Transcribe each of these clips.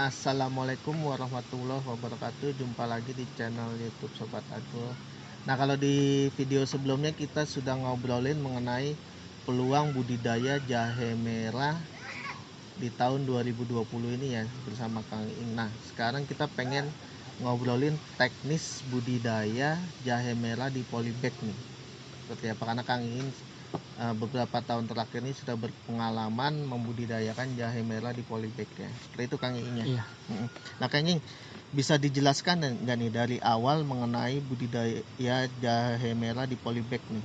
Assalamualaikum warahmatullahi wabarakatuh. Jumpa lagi di channel YouTube Sobat Agro. Nah, kalau di video sebelumnya kita sudah ngobrolin mengenai peluang budidaya jahe merah di tahun 2020 ini ya bersama Kang Iing. Nah, sekarang kita pengen ngobrolin teknis budidaya jahe merah di polybag nih. Seperti apa, karena Kang Iing beberapa tahun terakhir ini sudah berpengalaman membudidayakan jahe merah di polybag ya. Seperti itu Kang Iing ya. Iya. Nah, Kang Iing bisa dijelaskan nggak nih dari awal mengenai budidaya jahe merah di polybag nih?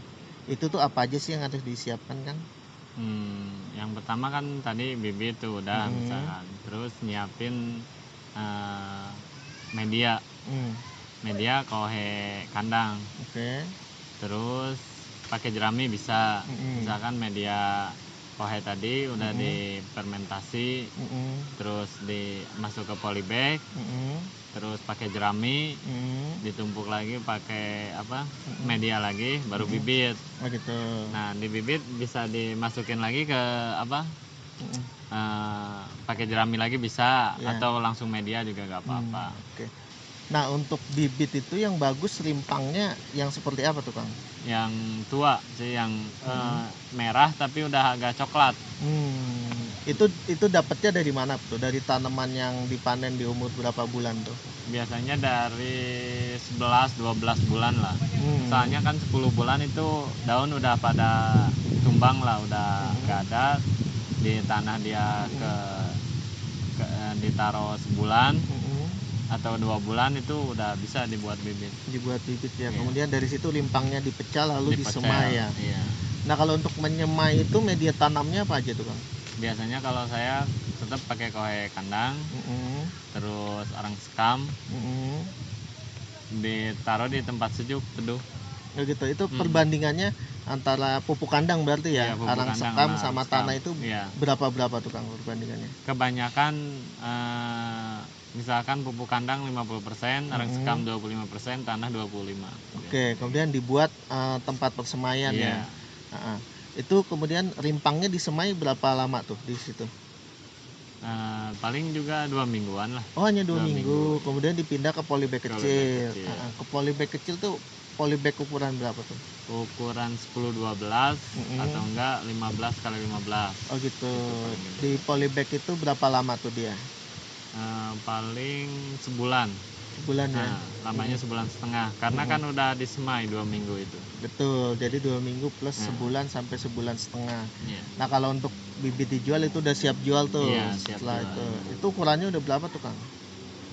Itu tuh apa aja sih yang harus disiapkan kan? Yang pertama kan tadi bibit tuh udah misalkan, terus nyiapin media kohe kandang. Oke. Terus pakai jerami bisa, misalkan media kohe tadi udah difermentasi, terus dimasuk ke polybag, terus pakai jerami, ditumpuk lagi pakai media lagi, baru bibit. Oh gitu. Nah, di bibit bisa dimasukin lagi ke pakai jerami lagi bisa, atau langsung media juga nggak apa-apa. Oke. Nah, untuk bibit itu yang bagus rimpangnya yang seperti apa tuh Kang? Yang tua sih, yang merah tapi udah agak coklat. Itu dapatnya dari mana tuh? Dari tanaman yang dipanen di umur berapa bulan tuh? Biasanya dari 11-12 bulan lah. Soalnya kan 10 bulan itu daun udah pada tumbang lah, udah nggak ada di tanah, dia ditaruh sebulan atau 2 bulan itu udah bisa dibuat bibit. Dibuat bibit ya. Kemudian dari situ limpangnya dipecah lalu disemai ya. Iya. Nah, kalau untuk menyemai itu media tanamnya apa aja tuh Kang? Biasanya kalau saya tetap pakai kohe kandang, terus arang sekam, ditaruh di tempat sejuk teduh. Oh gitu. Itu perbandingannya antara pupuk kandang berarti ya, arang sekam sama tanah itu berapa tuh Kang perbandingannya? Kebanyakan misalkan pupuk kandang 50%, arang sekam 25%, tanah 25%. Oke, kemudian dibuat tempat persemaian ya. Itu kemudian rimpangnya disemai berapa lama tuh di situ? Paling juga 2 mingguan lah. Oh, hanya 2 minggu. Kemudian dipindah ke polybag kecil. Ke polybag kecil tuh polybag ukuran berapa tuh? Ukuran 10-12 atau enggak 15x15. Oh gitu. Di polybag itu berapa lama tuh dia? Paling sebulan. Sebulan ya. Lamanya sebulan setengah, karena kan udah disemai 2 minggu itu. Betul, jadi 2 minggu plus sebulan sampai sebulan setengah. Nah, kalau untuk bibit dijual itu udah siap jual tuh. Setelah itu ukurannya udah berapa tuh Kang?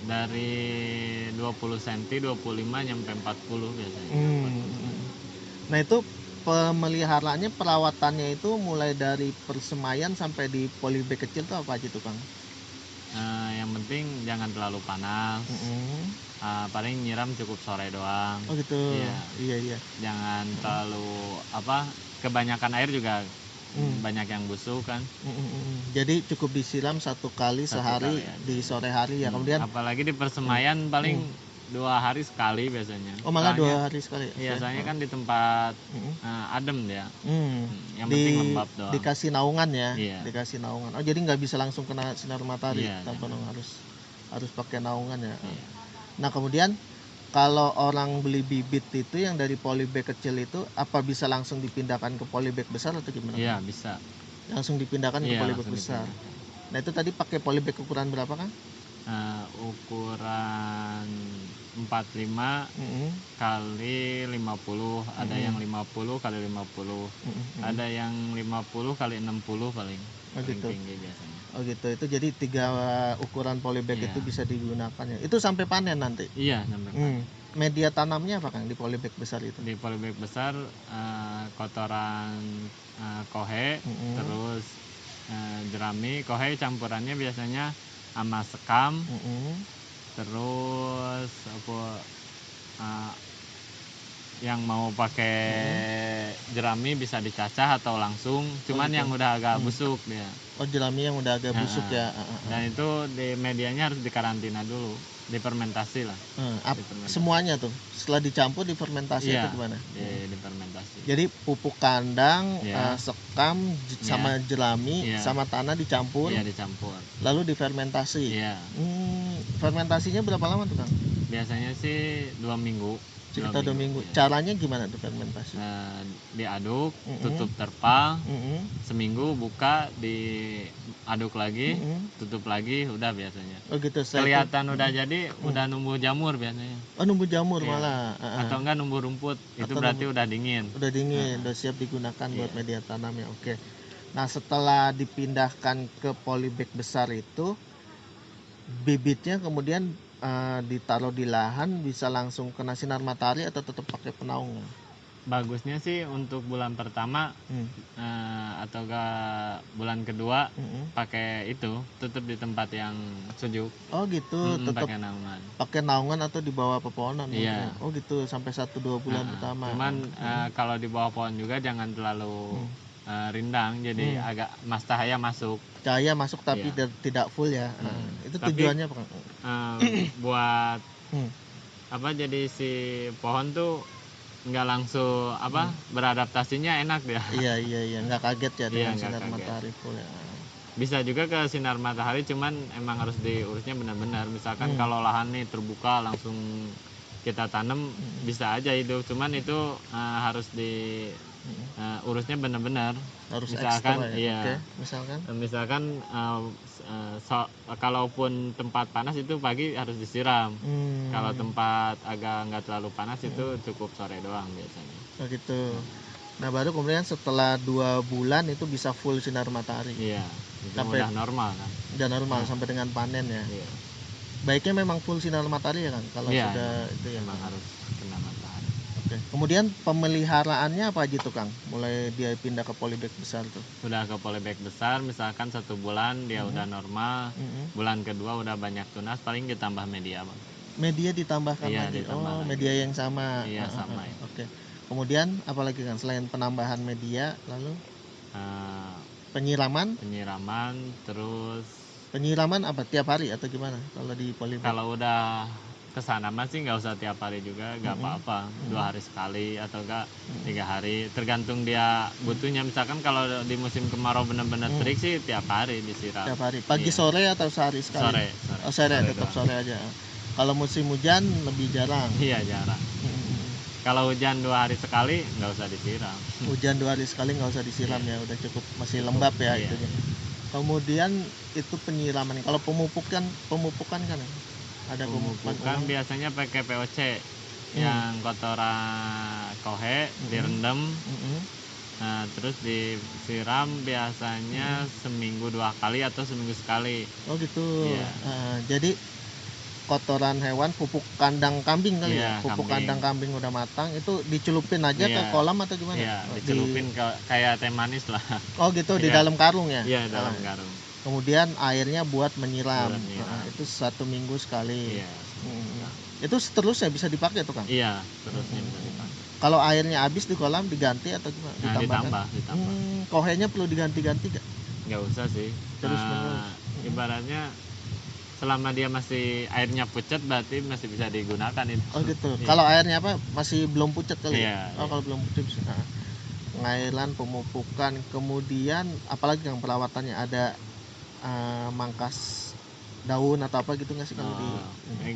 Dari 20 cm, 25 nyampe 40 biasanya. Nah, itu pemeliharaannya, perawatannya itu mulai dari persemaian sampai di polybag kecil tuh apa aja tuh Kang? Yang penting jangan terlalu panas. Paling nyiram cukup sore doang. Oh gitu. Iya. Jangan terlalu kebanyakan air juga banyak yang busuk kan. Jadi cukup disiram 1 kali sehari di sore hari ya. Kemudian apalagi di persemaian paling 2 hari sekali biasanya. Oh, malah 2 hari sekali. Iya, soalnya kan di tempat adem dia. Yang penting lembab doang. Dikasih naungan ya. Iya. Dikasih naungan. Oh, jadi nggak bisa langsung kena sinar matahari. Tanpa harus pakai naungan ya. Nah, kemudian kalau orang beli bibit itu yang dari polybag kecil itu, apa bisa langsung dipindahkan ke polybag besar atau gimana? Iya, bisa. Langsung dipindahkan ke polybag besar. Nah, itu tadi pakai polybag ukuran berapa Kang? Ukuran 45 kali 50, ada yang 50 kali 50, ada yang 50 kali 60 paling tinggi biasanya. Oh gitu. Itu jadi 3 ukuran polybag itu bisa digunakan ya. Itu sampai panen nanti? Iya, sampai panen. Media tanamnya apa Kang di polybag besar itu? Di polybag besar kotoran kohe, terus jerami. Kohe campurannya biasanya sama sekam, terus yang mau pakai jerami bisa dicacah atau langsung, cuman yang udah agak busuk dia. Oh, jerami yang udah agak busuk ya. Dan itu di medianya harus dikarantina dulu. Difermentasi lah. Difermentasi. Semuanya tuh setelah dicampur difermentasi Iya, atau gimana? difermentasi. Jadi pupuk kandang, sekam sama jerami sama tanah dicampur. Iya, dicampur. Lalu difermentasi. Iya. Fermentasinya berapa lama tuh Kang? Biasanya sih 2 minggu. Sekitar 2 minggu. Caranya gimana tuh fermentasi? Diaduk, tutup terpal, seminggu buka, diaduk lagi, tutup lagi, udah biasanya. Oh gitu. Kelihatan udah jadi, udah numbuh jamur biasanya. Oh numbuh jamur malah. Atau enggak numbuh rumput, itu berarti udah dingin. Udah dingin, udah siap digunakan buat media tanam ya. Oke. Nah setelah dipindahkan ke polybag besar itu, bibitnya kemudian ditaruh di lahan bisa langsung kena sinar matahari atau tetap pakai penaung? Bagusnya sih untuk bulan pertama atau enggak bulan kedua pakai itu, tetap di tempat yang sejuk. Oh gitu, tetap pakai naungan. Pakai naungan atau di bawah pepohonan? Iya. Oh gitu sampai 1-2 bulan pertama. Cuman kalau di bawah pohon juga jangan terlalu rindang, jadi agak cahaya masuk. Cahaya masuk tapi tidak full ya. Itu tapi, tujuannya apa? Buat apa, jadi si pohon tuh nggak langsung beradaptasinya enak dia. Iya nggak kaget ya dengan sinar matahari full ya. Bisa juga ke sinar matahari, cuman emang harus diurusnya benar-benar. Misalkan kalau lahan nih terbuka langsung kita tanam bisa aja hidup, cuman itu harus di urusnya benar-benar. Harus misalkan ekstra ya? Misalkan kalaupun tempat panas itu pagi harus disiram. Kalau tempat agak nggak terlalu panas itu cukup sore doang biasanya. Oh gitu. Nah baru kemudian setelah 2 bulan itu bisa full sinar matahari. Iya. Sampai udah normal kan. Udah normal sampai dengan panen ya. Iya. Baiknya memang full sinar matahari ya kan kalau sudah itu ya. Memang harus kena matahari. Oke. Kemudian pemeliharaannya apa aja tuh Kang? Mulai dia pindah ke polybag besar tuh. Udah ke polybag besar, misalkan 1 bulan dia udah normal, bulan kedua udah banyak tunas, paling ditambah media Bang. Media ditambahkan lagi. Ditambah lagi. Media yang sama. Iya sama ya. Oke. Kemudian apalagi kan selain penambahan media, lalu penyiraman, terus penyiraman apa tiap hari atau gimana kalau di polybag? Kalau udah kesana masih nggak usah tiap hari juga, nggak apa-apa, 2 hari sekali atau enggak 3 hari, tergantung dia butuhnya. Misalkan kalau di musim kemarau benar-benar terik sih tiap hari disiram. Tiap hari, pagi sore atau sehari sekali? Sore. Oh sore tetap sore aja. Kalau musim hujan lebih jarang. Iya jarang. Kalau hujan 2 hari sekali nggak usah disiram. Hujan 2 hari sekali nggak usah disiram ya, udah cukup masih lembab ya itunya. Kemudian itu penyiraman. Kalau pemupukan kan ada pemupukan biasanya pakai POC yang kotoran kohe direndam. Nah, terus disiram biasanya seminggu 2 kali atau seminggu sekali. Oh gitu. Jadi kotoran hewan, pupuk kandang kambing kali ya, pupuk kandang kambing udah matang itu dicelupin aja ke kolam atau gimana? Iya, dicelupin kayak teh manis lah. Oh gitu, di dalam karung ya? Iya, dalam karung. Kemudian airnya buat menyiram. Itu 1 minggu sekali. Iya. Itu seterusnya bisa dipakai tuh Kang? Iya, seterusnya bisa dipakai. Kalau airnya habis di kolam diganti atau gimana? Ditambah. Kohenya perlu diganti-ganti gak? Nggak usah sih. Terus ibaratnya selama dia masih airnya pucat berarti masih bisa digunakan itu. Oh gitu. Kalau airnya masih belum pucat kali ya? Kalau belum pucat bisa. Pengairan, pemupukan, kemudian apalagi yang perawatannya ada mangkas daun atau apa gitu nggak sih kalau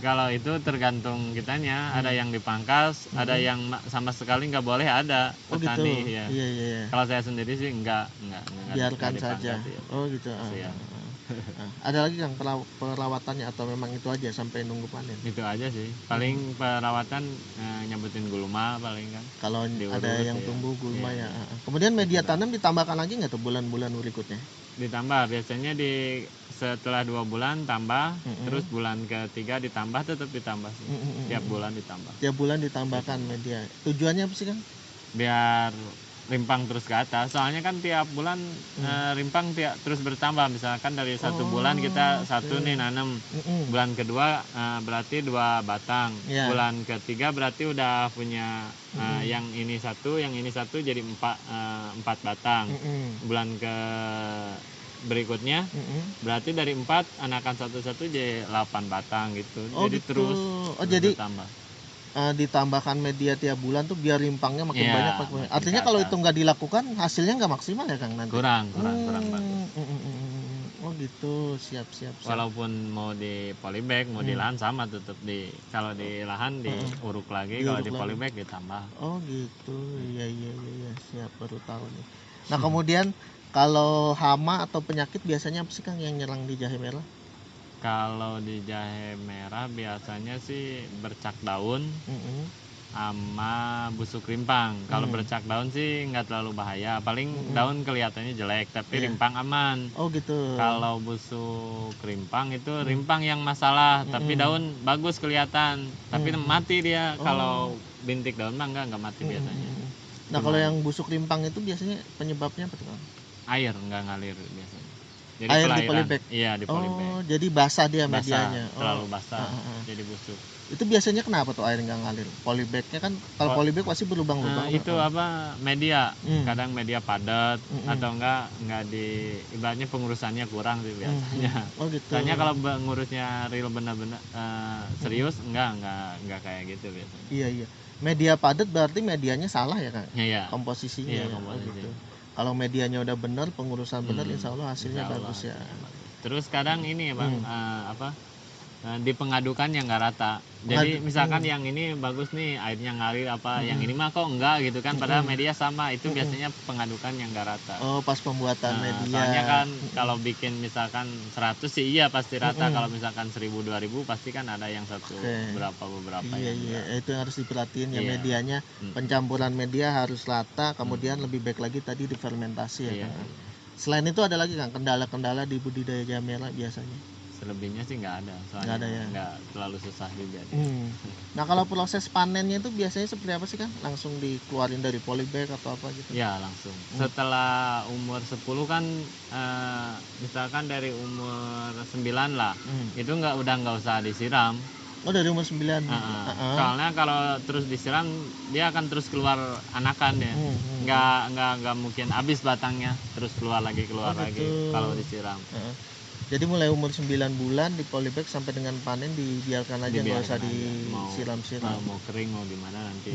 kalau itu tergantung kitanya. Ada yang dipangkas, ada yang sama sekali nggak boleh ada petani. Gitu. Iya. Kalau saya sendiri sih enggak biarkan saja. Oh gitu. Ada lagi yang perawatannya atau memang itu aja sampai nunggu panen? Itu aja sih. Paling perawatan nyebutin gulma paling kan. Kalau ada yang tumbuh gulma ya. Kemudian media tanam ditambahkan lagi nggak tuh bulan-bulan berikutnya? Ditambah biasanya setelah 2 bulan tambah, terus bulan ketiga ditambah, tetap ditambah sih. Tiap bulan ditambah. Tiap bulan ditambahkan media. Tujuannya apa sih Kang? Biar rimpang terus ke atas. Soalnya kan tiap bulan rimpang terus bertambah. Misalkan dari 1 bulan kita nih nanam. Bulan kedua berarti 2 batang. Bulan ketiga berarti udah punya yang ini 1, yang ini 1 jadi 4 batang. Bulan berikutnya, berarti dari 4 anakan satu-satu jadi 8 batang gitu. Jadi gitu. terus Jadi bertambah. ditambahkan media tiap bulan tuh biar rimpangnya makin Iya, banyak. makin Artinya ke kalau atas. itu nggak dilakukan hasilnya nggak maksimal ya Kang nanti? Kurang bagus. Oh gitu, siap. Walaupun mau di polybag, mau di lahan sama tetap kalau di lahan diuruk lagi, kalau di polybag ditambah. Oh gitu, iya, siap, baru tahu nih. Nah kemudian kalau hama atau penyakit biasanya apa sih Kang yang nyerang di jahe merah? Kalau di jahe merah biasanya sih bercak daun sama busuk rimpang. Kalau bercak daun sih nggak terlalu bahaya, paling daun kelihatannya jelek tapi rimpang aman. Oh gitu. Kalau busuk rimpang itu rimpang yang masalah, tapi daun bagus kelihatan, tapi mati dia. Kalau bintik daun mah nggak mati biasanya. Nah kalau yang busuk rimpang itu biasanya penyebabnya apa tuh Kang? Air nggak ngalir biasanya. Jadi Air di pelairan. polybag? Iya, di polybag. Oh jadi basah dia medianya. Terlalu basah, jadi busuk. Itu biasanya kenapa tuh air nggak ngalir? Polybagnya kan kalau polybag pasti berlubang-lubang. Itu apa media, kadang media padat atau enggak ibaratnya pengurusannya kurang sih biasanya. Oh gitu. Soalnya kalau ngurusnya real benar-benar serius enggak kayak gitu biasanya. Iya. Media padat berarti medianya salah ya Kang? Iya. Komposisinya. Iya, ya? komposisi. Oh, gitu. Kalau medianya udah benar, pengurusan benar, insya Allah hasilnya bagus ya. Terus kadang ini ya Bang, dipengadukan yang nggak rata. Jadi misalkan yang ini bagus nih airnya ngalir yang ini mah kok enggak gitu kan, padahal media sama. Itu biasanya pengadukan yang nggak rata. Oh pas pembuatan media. Soalnya kan kalau bikin misalkan 100 sih iya pasti rata. Kalau misalkan 1000 2000 pasti kan ada yang satu beberapa Iya, itu yang harus diperhatiin ya. Medianya, pencampuran media harus rata, kemudian lebih baik lagi tadi difermentasi ya Kang. Selain itu ada lagi Kang kendala-kendala di budidaya jahe merah biasanya? Selebihnya sih nggak ada, soalnya nggak terlalu susah juga. Nah kalau proses panennya itu biasanya seperti apa sih Kang? Langsung dikeluarin dari polybag atau apa gitu? Ya langsung. Setelah umur 10 kan, misalkan dari umur 9 lah, itu udah nggak usah disiram. Oh dari umur 9? Soalnya kalau terus disiram dia akan terus keluar anakan ya. Nggak mungkin habis batangnya terus keluar lagi kalau disiram. Jadi mulai umur 9 bulan di polybag sampai dengan panen dibiarkan aja, nggak usah disiram-siram. Mau kering mau gimana nanti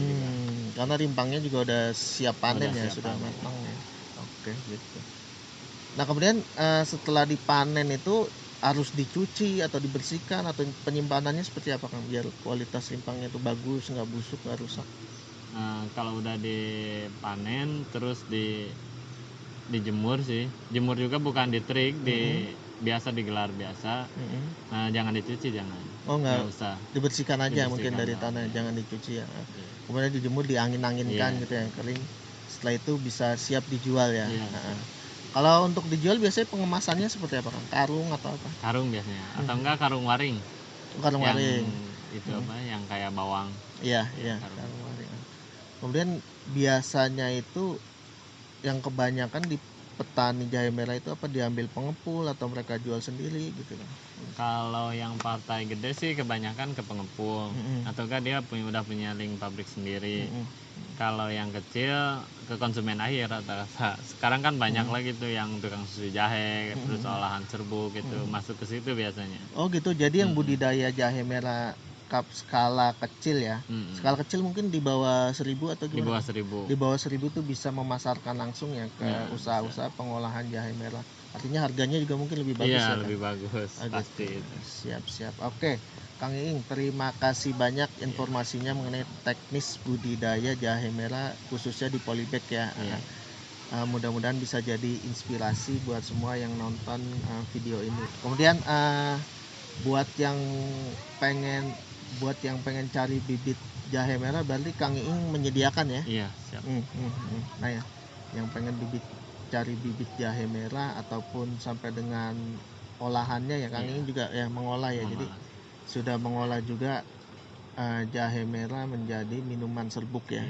karena rimpangnya juga udah siap panen ya, sudah matang ya. Oke gitu. Nah kemudian setelah dipanen itu harus dicuci atau dibersihkan atau penyimpanannya seperti apa Kang biar kualitas rimpangnya itu bagus, nggak busuk, nggak rusak? Kalau udah dipanen terus dijemur sih. Jemur juga bukan diterik, biasa digelar biasa. Jangan dicuci, jangan. Oh nggak usah. Dibersihkan aja mungkin dari tanah, jangan dicuci ya. Kemudian dijemur, diangin-anginkan gitu yang kering. Setelah itu bisa siap dijual ya. Kalau untuk dijual biasanya pengemasannya seperti apa Kang? Karung atau apa? Karung biasanya, atau enggak karung waring. Karung waring. Itu yang kayak bawang. Iya, karung waring. Kemudian biasanya itu yang kebanyakan di petani jahe merah itu apa diambil pengepul atau mereka jual sendiri gitu kan? Kalau yang partai gede sih kebanyakan ke pengepul, ataukah dia udah punya link pabrik sendiri. Kalau yang kecil ke konsumen akhir rata-rata. Sekarang kan banyak lagi tuh yang tukang susu jahe, terus olahan serbuk gitu, masuk ke situ biasanya. Oh gitu, jadi yang budidaya jahe merah skala kecil ya. Skala kecil mungkin di bawah 1000 atau gimana? Di bawah 1000 tuh bisa memasarkan langsung ya ke usaha-usaha pengolahan jahe merah. Artinya harganya juga mungkin lebih bagus ya. Iya, lebih bagus pasti. Siap. Oke, Kang Iing, terima kasih banyak informasinya mengenai teknis budidaya jahe merah khususnya di polybag ya. Mudah-mudahan bisa jadi inspirasi buat semua yang nonton video ini. Kemudian buat yang pengen cari bibit jahe merah berarti Kang Iing menyediakan ya? Iya, siap. Nah ya, yang pengen cari bibit jahe merah ataupun sampai dengan olahannya ya Kang Iing juga ya mengolah ya. Jadi sudah mengolah juga jahe merah menjadi minuman serbuk ya.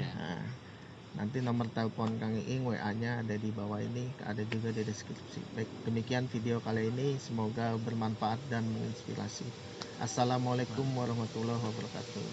Nanti nomor telepon Kang Iing, WA-nya ada di bawah ini, ada juga di deskripsi. Baik, demikian video kali ini, semoga bermanfaat dan menginspirasi. Assalamualaikum warahmatullahi wabarakatuh.